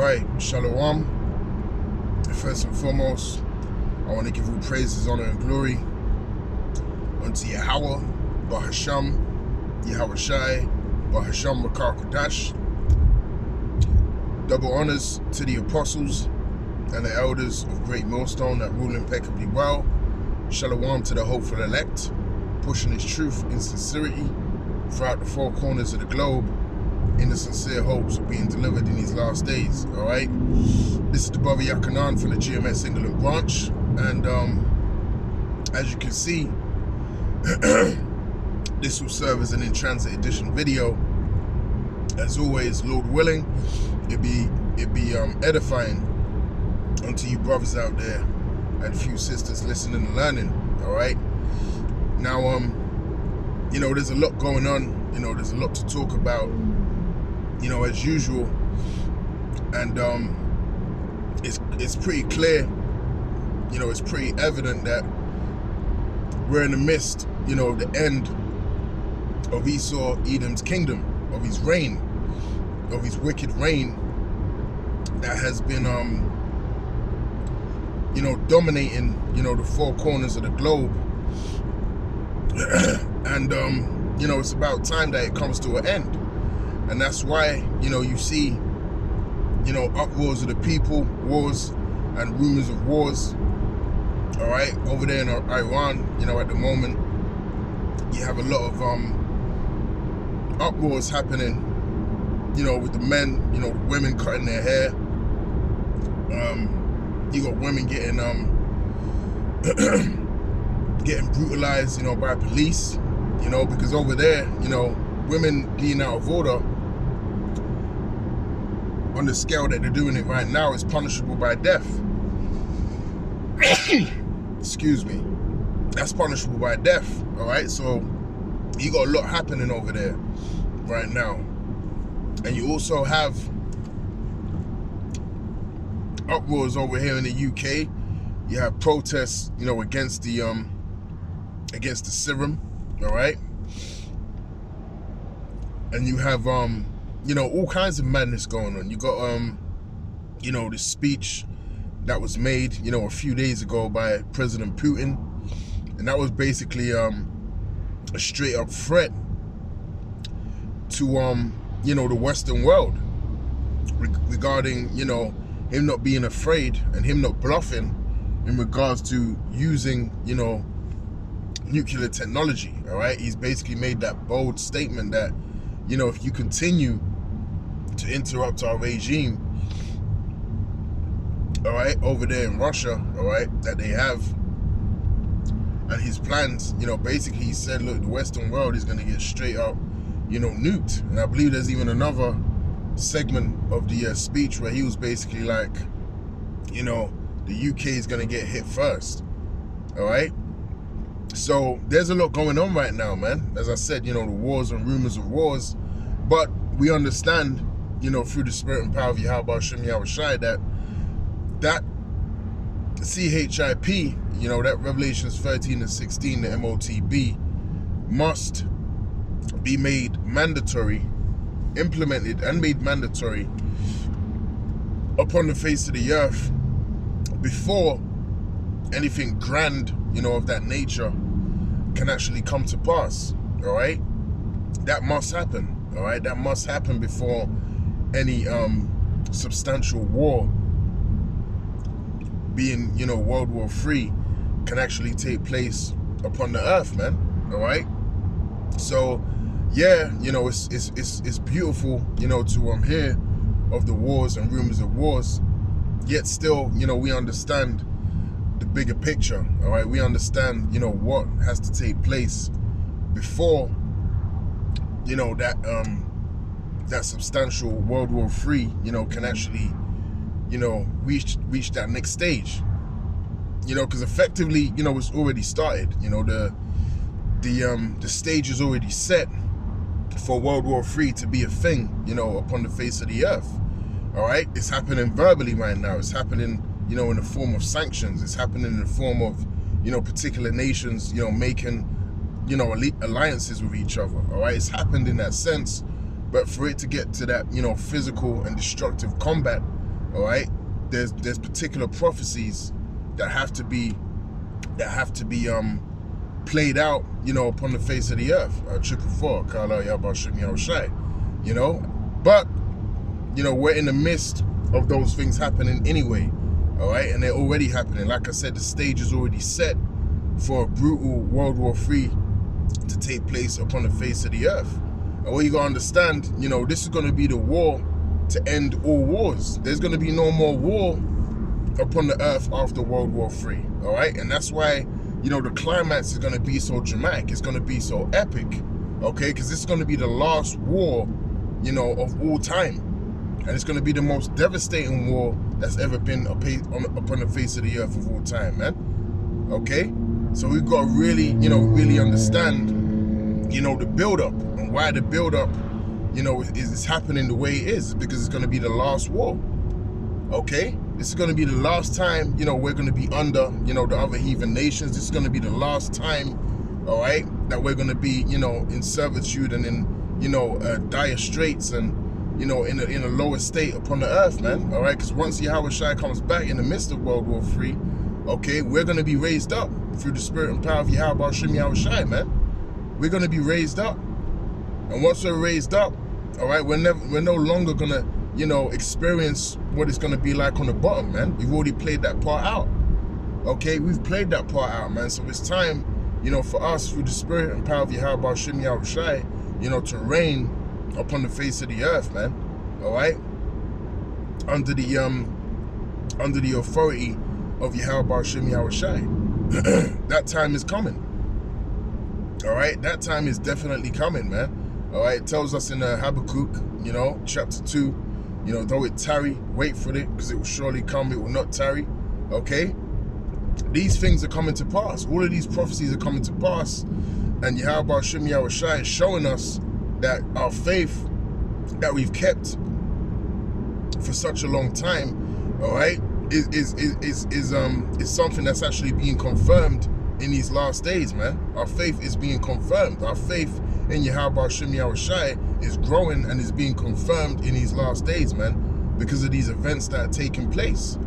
Alright, Shalom. First and foremost, I want to give all praises, honor, and glory unto Yahweh, Bahasham, Yahweh Shai, Bahasham Makar Kodash. Double honors to the apostles and the elders of Great Millstone that rule impeccably well. Shalom to the hopeful elect, pushing his truth in sincerity throughout the four corners of the globe in the sincere hopes of being delivered in these last days. Alright, this is the brother Yakanan from the GMS England branch, and as you can see, this will serve as an in-transit edition video. As always, Lord willing, it be edifying unto you brothers out there and a few sisters listening and learning. Alright, now you know, there's a lot going on, you know, there's a lot to talk about, you know, as usual, and it's pretty clear, you know, it's pretty evident that we're in the midst, you know, of the end of Esau Edom's kingdom, of his reign, of his wicked reign that has been you know, dominating, you know, the four corners of the globe. And you know, it's about time that it comes to an end. And that's why, you know, you see, you know, uproars of the people, wars and rumors of wars. All right, over there in Iran, you know, at the moment, you have a lot of uproars happening, you know, with the men, you know, women cutting their hair. You got women getting getting brutalized, you know, by police, you know, because over there, you know, women being out of order on the scale that they're doing it right now is punishable by death. Excuse me. That's punishable by death. All right, so you got a lot happening over there right now, and you also have uproars over here in the UK. You have protests, you know, against the serum. All right, and you have you know, all kinds of madness going on. You got you know, this speech that was made, you know, a few days ago by President Putin, and that was basically a straight up threat to you know, the Western world regarding, you know, him not being afraid and him not bluffing in regards to using, you know, nuclear technology. All right, he's basically made that bold statement that, you know, if you continue to interrupt our regime, all right, over there in Russia, all right, that they have, and his plans, you know, basically he said, look, the Western world is going to get straight up, you know, nuked. And I believe there's even another segment of the speech where he was basically like, you know, the UK is going to get hit first. All right, so there's a lot going on right now, man. As I said, you know, the wars and rumors of wars, but we understand, you know, through the spirit and power of Yahweh Shem Yahweh Shai, that CHIP, you know, that Revelations 13 and 16, the MOTB, must be made mandatory, implemented and made mandatory upon the face of the earth before anything grand, you know, of that nature can actually come to pass. All right, that must happen. All right, that must happen before any substantial war, being, you know, World War III, can actually take place upon the earth, man. All right, so yeah, you know, it's beautiful, you know, to hear of the wars and rumors of wars, yet still, you know, we understand the bigger picture. All right, we understand, you know, what has to take place before, you know, that that substantial World War III, you know, can actually, you know, reach that next stage. You know, because effectively, you know, it's already started. You know, the stage is already set for World War III to be a thing, you know, upon the face of the earth. All right, it's happening verbally right now. It's happening, you know, in the form of sanctions. It's happening in the form of, you know, particular nations, you know, making, you know, alliances with each other. All right, it's happened in that sense, but for it to get to that, you know, physical and destructive combat, all right, there's particular prophecies that have to be played out, you know, upon the face of the earth. 444, Kala Yabashim Yahushai, you know. But, you know, we're in the midst of those things happening anyway, all right, and they're already happening. Like I said, the stage is already set for a brutal World War III to take place upon the face of the earth. And what you gotta understand, you know, this is gonna be the war to end all wars. There's gonna be no more war upon the earth after World War III, all right? And that's why, you know, the climax is gonna be so dramatic. It's gonna be so epic, okay? Because this is gonna be the last war, you know, of all time. And it's gonna be the most devastating war that's ever been upon the face of the earth of all time, man, okay? So we've got to really, you know, really understand, you know, the build-up and why the build-up, you know, is happening the way it is, because it's going to be the last war, okay? This is going to be the last time, you know, we're going to be under, you know, the other heathen nations. This is going to be the last time, all right, that we're going to be, you know, in servitude and in, you know, dire straits and, you know, in a lower state upon the earth, man, all right? Because once Yahushua comes back in the midst of World War III, okay, we're going to be raised up through the spirit and power of Yahweh Hashem Yahushai, man. We're going to be raised up. And once we're raised up, all right, we're no longer going to, you know, experience what it's going to be like on the bottom, man. We've already played that part out. Okay, we've played that part out, man. So it's time, you know, for us through the spirit and power of Yahweh Hashem Yahushai, you know, to reign upon the face of the earth, man. All right? Under the authority of Yahweh Hashem Yahushai. That time is coming. All right, that time is definitely coming, man. All right, it tells us in Habakkuk, you know, chapter 2, you know, though it tarry, wait for it, because it will surely come, it will not tarry. Okay, these things are coming to pass. All of these prophecies are coming to pass, and Yahweh Hashem Yahushai is showing us that our faith that we've kept for such a long time, all right, is something that's actually being confirmed in these last days, man. Our faith is being confirmed. Our faith in Yahweh Hashem Yahushai is growing and is being confirmed in these last days, man, because of these events that are taking place.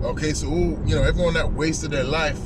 Okay, so all, you know, everyone that wasted their life,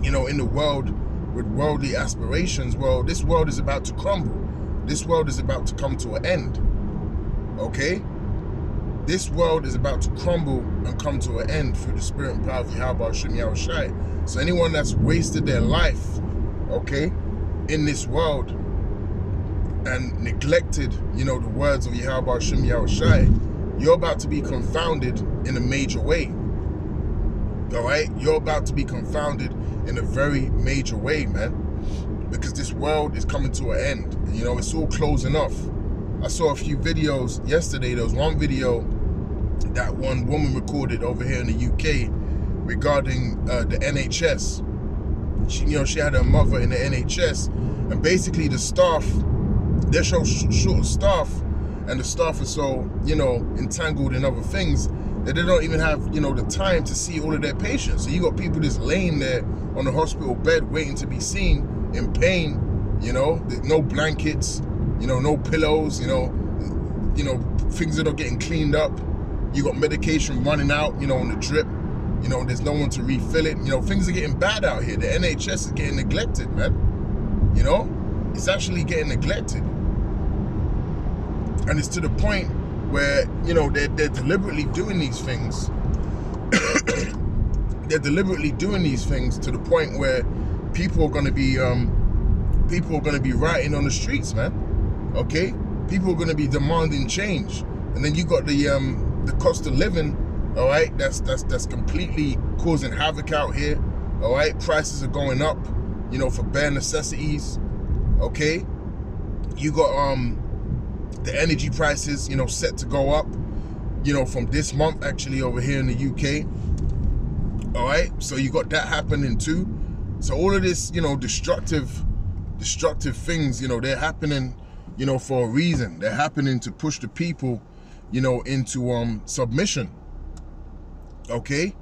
you know, in the world with worldly aspirations, well, this world is about to crumble. This world is about to come to an end. Okay? This world is about to crumble and come to an end through the spirit and power of Yahweh Hashem Yahushai. So anyone that's wasted their life, okay, in this world and neglected, you know, the words of Yahweh Hashem Yahushai, you're about to be confounded in a major way. All right? You're about to be confounded in a very major way, man, because this world is coming to an end. You know, it's all closing off. I saw a few videos yesterday. There was one video that one woman recorded over here in the UK regarding the NHS. She had her mother in the NHS, and basically the staff, they're so short of staff, and the staff are so, you know, entangled in other things that they don't even have, you know, the time to see all of their patients. So you got people just laying there on the hospital bed waiting to be seen, in pain, you know, no blankets, you know, no pillows, you know, things that are getting cleaned up. You got medication running out, you know, on the drip. You know, there's no one to refill it. You know, things are getting bad out here. The NHS is getting neglected, man. You know, it's actually getting neglected. And it's to the point where, you know, they're deliberately doing these things. They're deliberately doing these things to the point where people are going to be rioting on the streets, man. Okay, people are going to be demanding change, and then you got the cost of living, all right, that's completely causing havoc out here. All right, prices are going up, you know, for bare necessities. Okay, you got the energy prices, you know, set to go up, you know, from this month actually over here in the UK. All right, so you got that happening too. So all of this, you know, destructive things, you know, they're happening, you know, for a reason. They're happening to push the people, you know, into submission. Okay,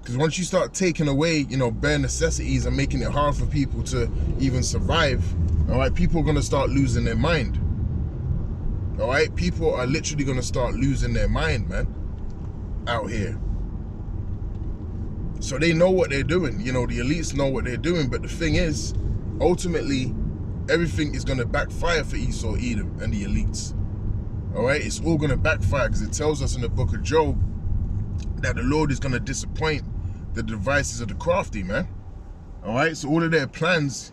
because once you start taking away, you know, bare necessities and making it hard for people to even survive, all right, people are going to start losing their mind. All right, people are literally going to start losing their mind, man. out here. So they know what they're doing. The elites know what they're doing. But the thing is, ultimately, everything is going to backfire for Esau, Edom, and the elites. All right? It's all going to backfire because it tells us in the book of Job that the Lord is going to disappoint the devices of the crafty, man. All right? So all of their plans,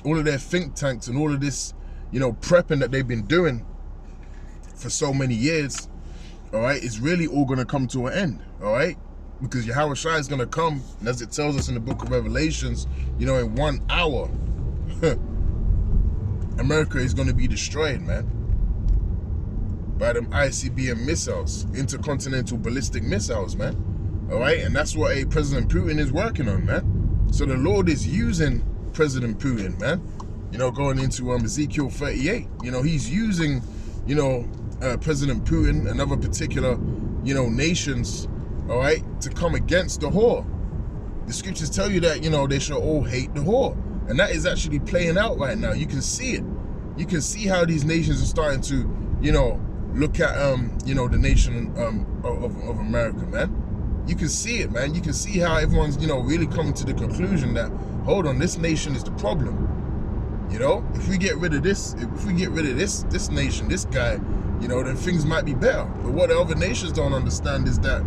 all of their think tanks, and all of this, prepping that they've been doing for so many years, all right, is really all going to come to an end, all right? Because Yahushua is going to come, and as it tells us in the book of Revelations, in 1 hour, America is going to be destroyed, man, by them ICBM missiles, intercontinental ballistic missiles, man. All right, and that's what President Putin is working on, man. So the Lord is using President Putin, man. Going into Ezekiel 38, he's using, President Putin and other particular, nations, all right, to come against the whore. The scriptures tell you that, they shall all hate the whore. And that is actually playing out right now. You can see it. You can see how these nations are starting to, look at, the nation of America, man. You can see it, man. You can see how everyone's, really coming to the conclusion that, hold on, this nation is the problem. If we get rid of this, this nation, this guy, then things might be better. But what the other nations don't understand is that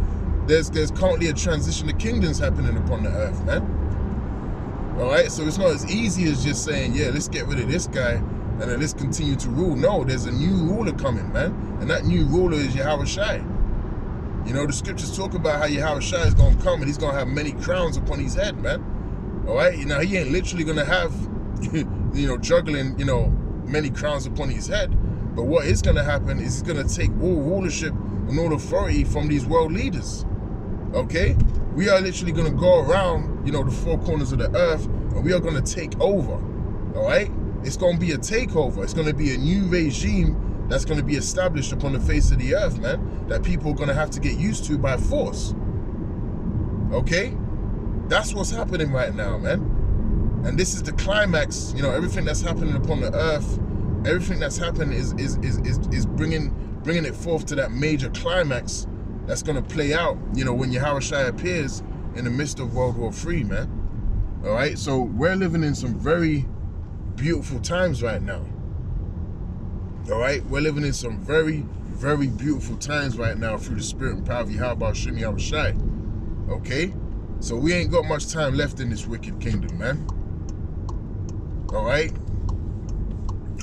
there's currently a transition of kingdoms happening upon the earth, man. All right, so it's not as easy as just saying, yeah, let's get rid of this guy and then let's continue to rule. No, there's a new ruler coming, man, and that new ruler is Yahushua. The scriptures talk about how Yahushua is going to come and he's going to have many crowns upon his head, man. All right, now he ain't literally going to have, juggling, many crowns upon his head. But what is going to happen is he's going to take all rulership and all authority from these world leaders. Okay? We are literally going to go around, the four corners of the earth, and we are going to take over. All right? It's going to be a takeover. It's going to be a new regime that's going to be established upon the face of the earth, man, that people are going to have to get used to by force. Okay? That's what's happening right now, man. And this is the climax. Everything that's happening upon the earth, everything that's happening is bringing it forth to that major climax that's going to play out, when Yahushua appears in the midst of World War III, man. All right? So we're living in some very beautiful times right now. All right? We're living in some very, very beautiful times right now through the spirit and power of Yahweh Shem Yahushua. Okay? So we ain't got much time left in this wicked kingdom, man. All right?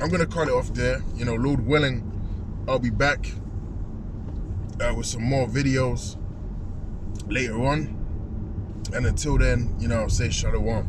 I'm going to cut it off there. Lord willing, I'll be back with some more videos later on. And until then, I'll say shalom.